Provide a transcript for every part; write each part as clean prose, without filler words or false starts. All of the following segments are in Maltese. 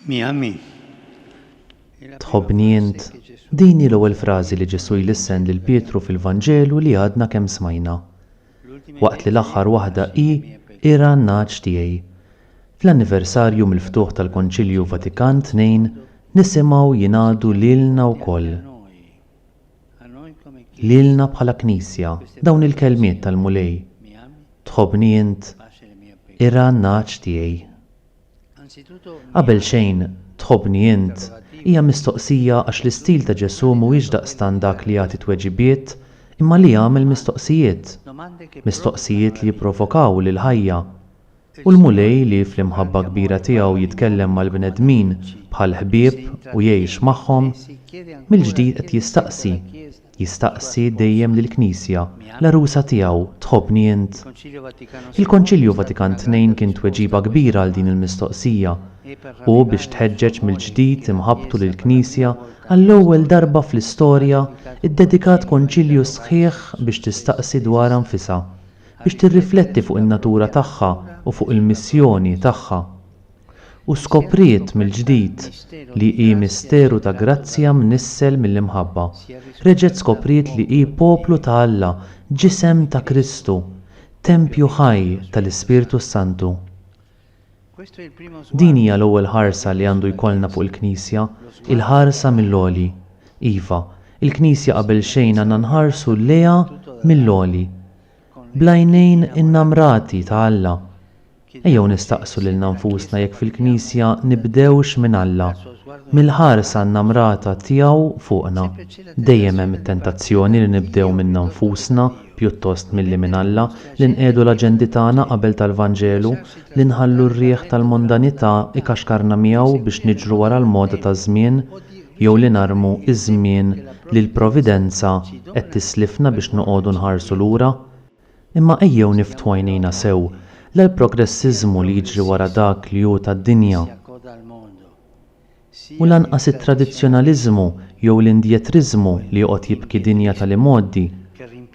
Mi ami? Tħobbni int? Din hi l-ewwel frażi li Ġesu jlissen lil Pietru fil-Vanġelu li għadna kemm smajna. Waqt li l-aħħar waħda hi ira n-naġġ tiegħi. Fl-anniversarju mill-ftuħ tal-Konċilju Vatikan II nisimgħu jingħadu lilna wkoll. Lilna bħala Knisja dawn il-kelmiet tal-mulej. Tħobbni int? Ira n-naġġ tiegħi. Qabel xejn, tħobbni int hija mistoqsija għax l-istil ta' Ġesu mhuwiex daqstant dak li jagħti tweġibiet, imma li jagħmel mistoqsijiet. Mistoqsijiet li jipprovokaw lil ħajja. U l-mulej li fl-imħabba kbira tiegħu jitkellem mal-bnedmin bħal ħbieb u jgħix magħhom, mill-ġdid qed jistaqsi dejjem lill-Knisja, l-arusa tiegħu, tħobbni int. Il-Konċilju Vatikan II kien tweġiba kbira għal din il-mistoqsija u biex tħeġġeġ mill-ġdid imħabbtu lill-Knisja għall-ewwel darba fl-istorja iddedikat konċilju sħiħ biex tistaqsi dwar anfisha, biex tirrifletti fuq in-natura tagħha u fuq il-missjoni tagħha. U skopriet mill-ġdid li hi misteru ta' grazzja mnissel mill-imħabba. Reġgħet skopriet li hi poplu ta' Alla, ġisem ta' Kristu, tempju ħaj tal-Ispirtu Santu. Din hija l-ewwel ħarsa li għandu jkollna fuq il-Knisja, il-ħarsa mill-għoli. Iva, il-Knisja qabel xejn għandna nħarsu lejha mill-għoli. Bl-għajnejn innamrati ta' Alla. Ejjew nistaqsu lilna nfusna jekk fil-Knisja nibdewx minn Alla, mill-ħarsa nnamrata tiegħu fuqna. Dejjem hemm it-tentazzjoni li nibdew minnha nfusna pjuttost milli minn Alla, li nqedu l-aġendi tagħna qabel tal-Vanġelu, li nħallu r-rieħ tal-mondanità ikaxkarna miegħu biex niġru wara l-moda taż-żmien, jew li narmu iż-żmien li l-Providenza qed tislifna biex noqogħdu nħarsu lura. Imma ejjew niftħu għajnejna sew l-progressiżmu li jiġri wara dak li hu tad-dinja. U lanqas it-tradizzjonaliżmu jew l-indjetriżmu li joqgħod jibki dinja tal-imoddi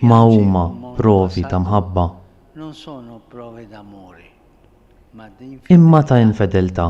ma huma provi ta' mħabba. Imma ta' infedeltà.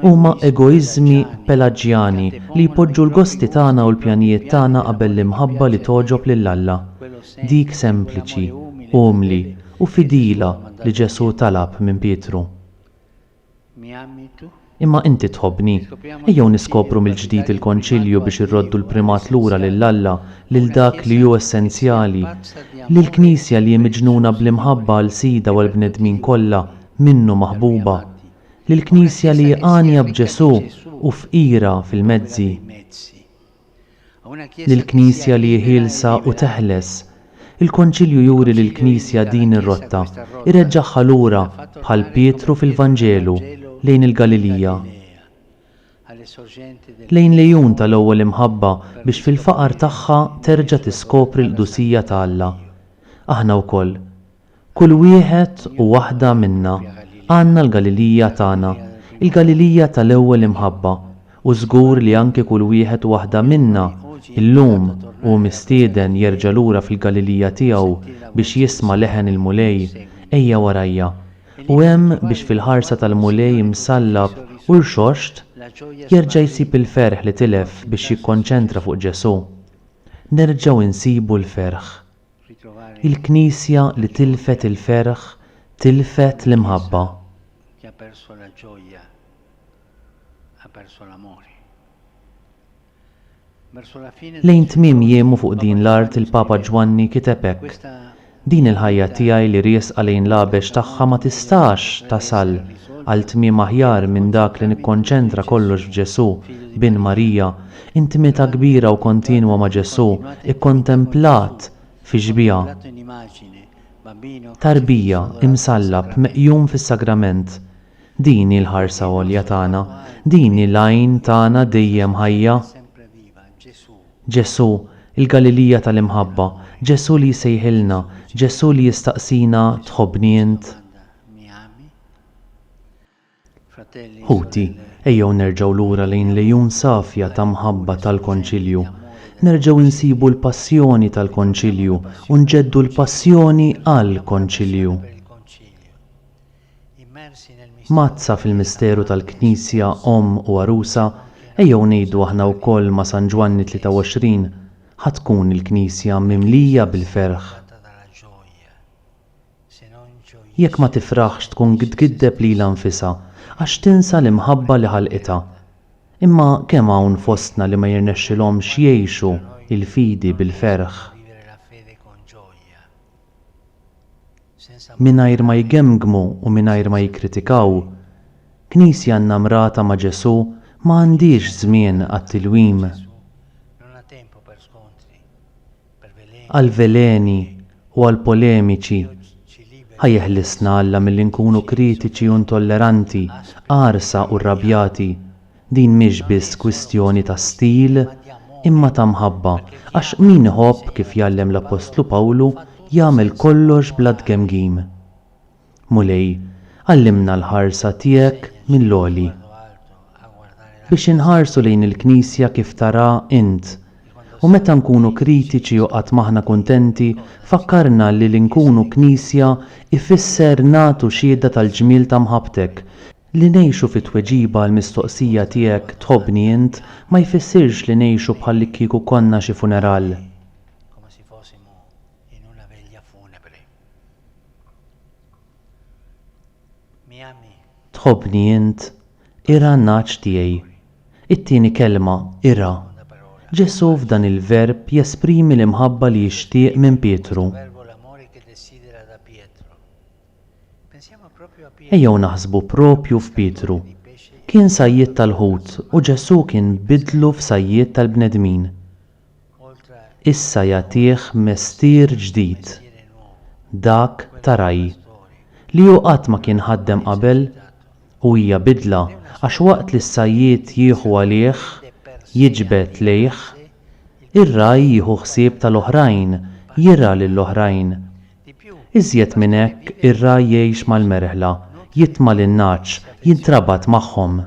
Huma egoiżmi pelaġjani li jpoġġu l-gosti tagħna u l-pjanijiet tagħna qabel l-imħabba li toġob lil Alla. Dik sempliċi, umli u fidila li Ġesu talab minn Pietru. Imma inti tħobbni, ejjew niskopru mill-ġdid il-Konċilju biex irroddu l-primat lura lil Alla, lil dak li hu essenzjali, lill-Knisja li miġnuna bl-imħabba għal sida u l-bnedmin kollha minnu maħbuba, lill-Knisja li għanja b'Ġesu u fqira fil-mezzi, lill-Knisja li ħielsa u teħles. Il-Konċilju juri lill-Knisja din ir-rotta, ireġġaħħa lura bħal Pietru fil-Vanġelu lejn il-Galilija. Lejn lejun tal-ewwel imħabba biex fil-faqar tagħha terġa' tiskopri l-qdusija ta' Alla. Aħna wkoll. Kull wieħed u waħda minna għandna l-Galilija tagħna, il-Galilija tal-ewwel imħabba, u żgur li anke kull wieħed u waħda minna illum u mistieden jerġa' lura fil-Galilija tiegħu biex jisma' leħen il-mulej ejja warajja. U hemm biex fil-ħarsa tal-mulej msallab u rxoxt jerġa' jsib il-ferħ li tilef biex jikkonċentra fuq Ġesu. Nerġgħu insibu l-ferħ. Il-Knisja li tilfet il-ferħ tilfet l-imħabba. Lejn tmiem jiemu fuq din l-art il-Papa Ġwanni kiteb hekk. Din il-ħajja tiegħi li riesqa lejn l-għabex tagħha ma tistax tasal għal tmiem aħjar minn dak li nikkonċentra kollox f'Ġesu bin Marija, intimità kbira u kontinwa ma' Ġesu, ikkontemplat fi ġbija. Tarbija imsallab meqjum fis-sagrament. Din il-ħarsa għolja tagħna, din il-għajn tagħna dejjem ħajja. Ġesu, il-Galilija tal-imħabba, Ġesu li jsejħilna, Ġesu li jistaqsina tħobbni int. Ħuti, ejjew nerġgħu lura lejn lejun safja ta' mħabba tal-Konċilju. Nerġgħu insibu l-passjoni tal-Konċilju u nġeddu l-passjoni għall-Konċilju. Mazza fil-misteru tal-Knisja u Arusa, ejjew ngħidu aħna wkoll ma' San Ġwanni 23 ħatkun il-Knisja mimlija bil-ferħ. Jekk ma tifraħx tkun tgiddeb lilha nfisha għax tinsa l-imħabba li ħalqitha. Imma kemm hawn fostna li ma jirnexxilhomx jgħixu il-fidi bil-ferħ. Mingħajr ma jgemmgmu u mingħajr ma jikkritikaw, Knisja nnamrata ma' Ġesu ma għandix żmien għat-tilwim, għal veleni u għal polemiċi. Ħajjeħlisna Alla milli nkunu kritiċi u intolleranti, qarsa u rrabjati. Din mhix biss kwistjoni ta' stil, imma ta' mħabba, għax min iħobb kif jgħallem l-Apostlu Pawlu jagħmel kollox bla tgemgim. Mulej, għallimna l-ħarsa tiegħek mill-għoli biex inħarsu lejn il-Knisja kif tara int. U meta nkunu kritiċi u qatt maħna kuntenti, fakkarna li nkunu Knisja ifisser nagħtu xhieda tal-ġmiel ta' mħabbtek. Li ngħixu fit-tweġiba l-mistoqsija tiegħek tħobbni int ma jfissirx li ngħixu bħalli kieku konna xi funeral. Tħobbni int, ira n-naċ tiegħi. It-tieni kelma, ira. Ġesu f'dan il-verb jesprimi l-imħabba li jixtieq minn Pietru. Ejjew naħsbu propju f'Pietru. Kien sajjied tal-ħut u Ġesu kien bidlu f'sajjied tal-bnedmin. Issa jagħtih mestier ġdid, dak taraj, li hu qatt ma kien ħaddem qabel u hija bidla għax waqt li s-sajjied jieħu għalih, jiġbed lejh, ir-raj jieħu ħsieb tal-oħrajn, jira lill-oħrajn. Iżjed minn hekk ir-raj jgħix mal-merħla, jitma' lin-naċ, jintrabat magħhom.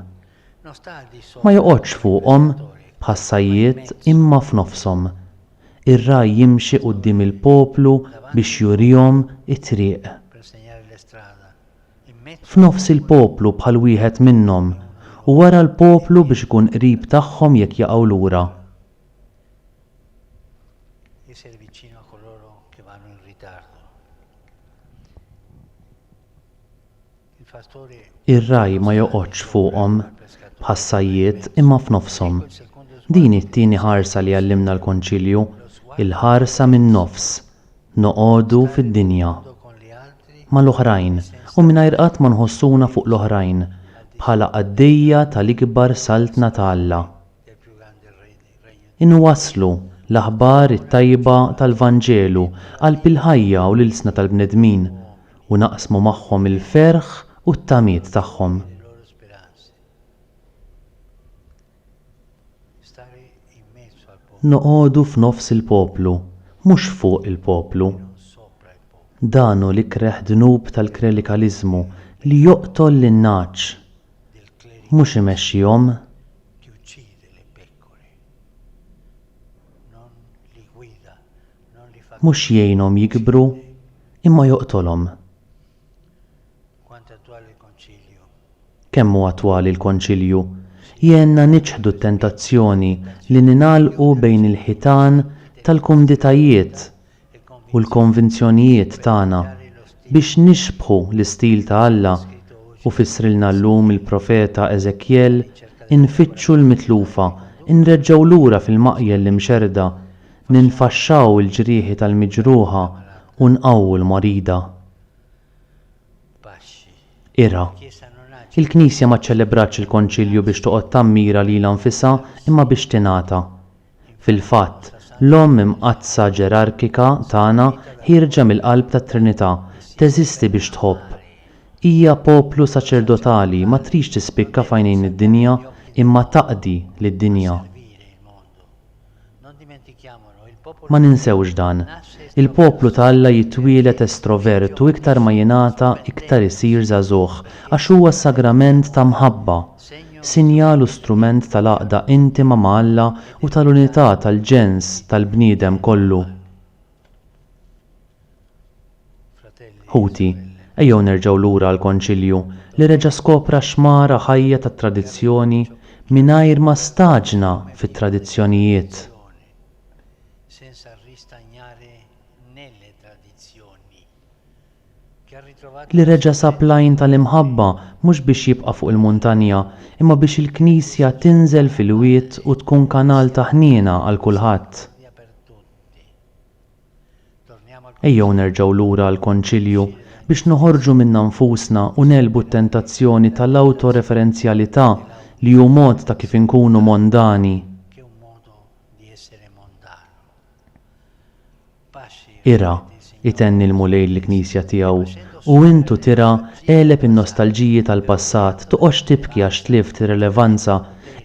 Ma joqgħodx fuqhom bħas-sajjied imma f'nofshom. Ir-raj jimxi quddiem il-poplu biex jurihom it-triq. F'nofs il-poplu bħal wieħed minnhom u wara l-poplu biex ikun qrib tagħhom jekk jaqgħu lura. Ir-raj ma joqgħodx fuqhom bħas-sajjied imma f'nofshom. Din it-tieni ħarsa li għallimna l-Konċilju, il-ħarsa min-nofs, noqogħdu fid-dinja mal-oħrajn u mingħajr qatt ma nħossuna fuq l-oħrajn bħala għaddejja tal-ikbar saltna ta' Alla. Inwasslu l-aħbar it-tajba tal-Vanġelu qalb il-ħajja u l-ilsna tal-bnedmin u naqsmu magħhom il-ferħ u t-tamiet tagħhom. Noqogħdu f'nofs il-poplu, mhux fuq il-poplu. Dan hu l-ikreħ dnub tal-klerikaliżmu li joqtol lin-naċ, mhux imexxihom. Mhux jgħinhom jikbru, imma joqtolhom. Kemm hu attwali l-Konċilju, jenna niċħdu t-tentazzjoni li ninagħlqu bejn il-ħitan tal-kumditajiet u l-konvinzjonijiet tagħna biex nixbħu l-istil ta' Alla u fissrilna llum il-profeta Eżekjel infittxu l-mitlufa, inreġgħu lura fil-maqjel l-imxerda, ninfaxxaw il-ġrieħi tal-miġruħa u nqawwu l-marida. Ira. Il-Knisja ma ċċelebratx il-Konċilju biex toqgħod tammira lilha nfisha imma biex tingħata. Fil-fatt, l-omm imqazza ġerarkika tagħna ħirġa mill-qalb tat-Trinità, teżisti biex tħobb. Hija poplu saċerdotali ma trix tispikka f'għajnejn id-dinja imma taqdi lid-dinja. Ma ninsewx dan. Il-poplu ta' Alla jitwielet estrovert u iktar ma jingħata iktar isir żagħżugħ għax huwa sagrament ta' mħabba, sinjal u strument tal-għaqda intima ma' Alla u tal-unità tal-ġens tal-bniedem kollu. Ħuti, ejjew nerġgħu lura għall-Konċilju li reġa' skopra xmara ħajja tat-tradizzjoni mingħajr ma staġna fit-tradizzjonijiet. Li reġa' sab lajn tal-imħabba mhux biex jibqa' fuq il-muntanja, imma biex il-Knisja tinżel fil-wied u tkun kanal ta' ħniena għal kulħadd. Ejjew nerġgħu lura għall-Konċilju biex noħorġu minn nfusna u nelbu t-tentazzjoni tal-awtoreferenzjalità li hu mod ta' kif inkunu mondani. Ira, itenni l-mulej l-Knisja tiegħu, u intu tira eleb in-nostalġiji tal-passat, toqgħodx tibki għax tlift ir-relevanza,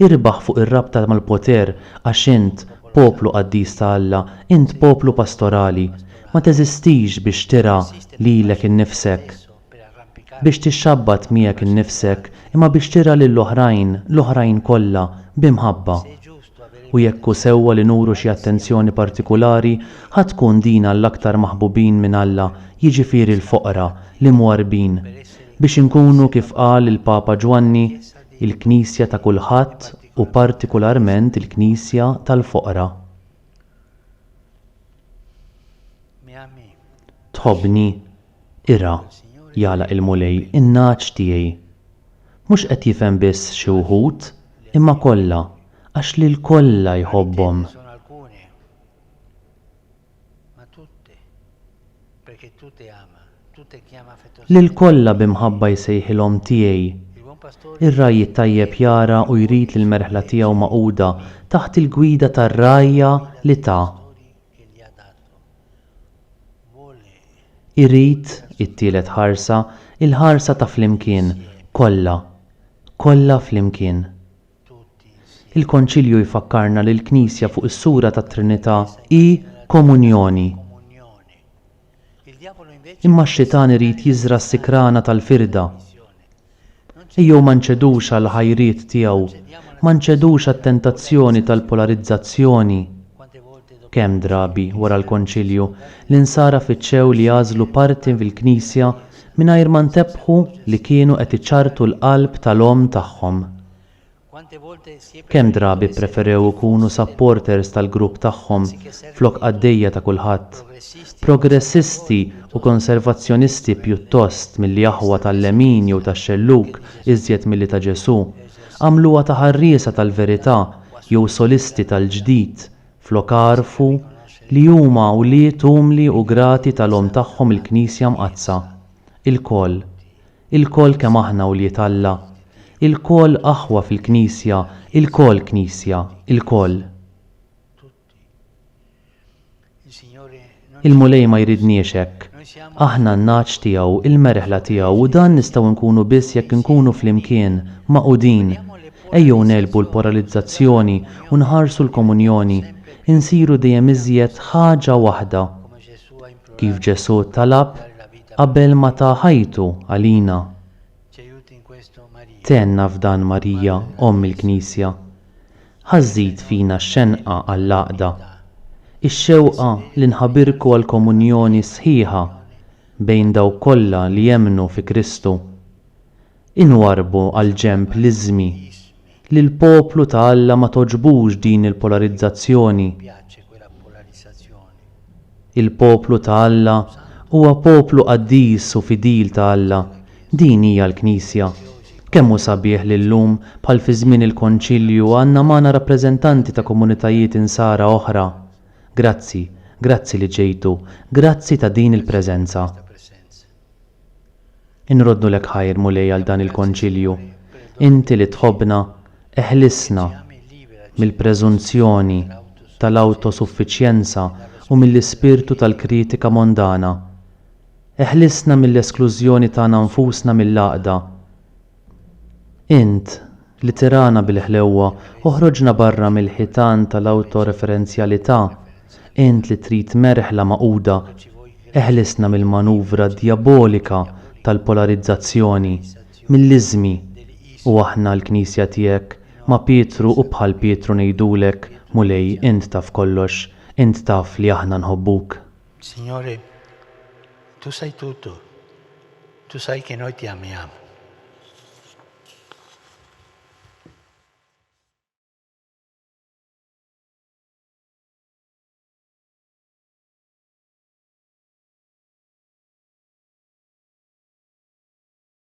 irbaħ fuq ir-rabta mal-poter għax int poplu qaddis ta' Alla, int poplu pastorali, ma teżistix biex tira lilek innifsek, biex tixxabbat miegħek innifsek, imma biex tira lill-oħrajn kollha b'imħabba. U jekk hu sewwa li nuru xi attenzjoni partikulari, ħadd tkun dina l-aktar maħbubin minn Alla, jiġifieri l-foqra, l-imwarbin, biex inkunu kif qal il-Papa Ġwanni, il-Knisja ta' kulħadd u partikolarment il-Knisja tal-foqra. Tħobbni, ira, jagħlaq il-mulej in-naċ tiegħi. Mhux qed jifhem biss xi wħud, imma kollha, għax lil kollha jħobbhom. Lil kollha b'imħabba jsejħilhom tiegħi. Ir-rajj tajjeb jara u jrid li l-merħla tiegħu maquda taħt il-gwida tar-rajja li ta'. Irid it-tielet ħarsa, il-ħarsa ta' flimkien, kollha flimkien. Il-Konċilju jfakkarna li l-Knisja fuq is-sura tat-Trinità hi komunjoni. Imma x-xitan irid jiżra s-sikrana tal-firda. Ejjew ma nċedux għal ħajriet tiegħu, ma nċedux għat-tentazzjoni tal-polarizzazzjoni. Kemm drabi wara l-Konċilju l-insara fiċċew li jażlu parti fil-Knisja mingħajr ma ntebbħu li kienu qed iċartu l-qalb tal-om tagħhom. Kemm drabi preferew ikunu supporters tal-grupp tagħhom flok għaddejja ta' kulħadd. Progressisti u konservazzjonisti pjuttost milli jaħwa tal-lemin jew tax-xelluk iżjed milli ta' Ġesù, għamluha ta' ħarriesa tal-verità jew solisti tal-ġdid flok għarfu li huma wlied umli u grati tal-om tagħhom il-Knisja mqazza. Il-koll kemm aħna wlied Alla. Il-koll aħwa fil-Knisja, il-koll Knisja, il-koll. Il-mulej ma jridniex hekk. Aħna n-naċ tiegħu, il-merħla tiegħu u dan nistgħu nkunu biss jekk nkunu flimkien, maqudin. Ejjew nelbu l-poralizzazzjoni u nħarsu l-komunjoni, insiru dejjem iżjed ħaġa waħda. Kif Ġesù talab qabel ma ta' ħajtu għalina. Tenna f'dan Marija, Omm il-Knisja. Ħażid fina x-xenqa għall-għaqda. Ix-xewqa li nħabirku għall-komunjoni sħiħa bejn dawk kollha li jemmnu fi Kristu. Inwarbu għall-ġenb l-iżmi li l-poplu ta' Alla ma toġbux din il-polarizzazzjoni. Il-poplu ta' Alla huwa poplu qaddis u fidil ta' Alla. Din hija l-Knisja. Kemm hu sabiħ li llum bħal fi żmien il-Konċilju għandna magħna rappreżentanti ta' komunitajiet insara oħra. Grazzi li ġejtu, grazzi ta' din il-preżenza. Inroddu lek ħajr mulej għal dan il-Konċilju. Inti li tħobbna eħlisna mill-preżunzjoni tal-awtosuffiċjenza u mill-ispirtu tal-kritika mondana. Eħlisna mill-esklużjoni tagħna nfusna mill-għaqda. Int li tirana bil-ħlewwa uħroġna barra mill-ħitan tal-awtoreferenzjalità, int li trid merħla maquda, eħlisna mill-manuvra djabolika tal-polarizzazzjoni, mill-iżmi, u aħna l-Knisja tiegħek ma' Pietru u bħal Pietru ngħidulek mulej int taf kollox, int taf li aħna nħobbuk. Signore, Tu sai tutto. Tu sai che noi ti amiamo.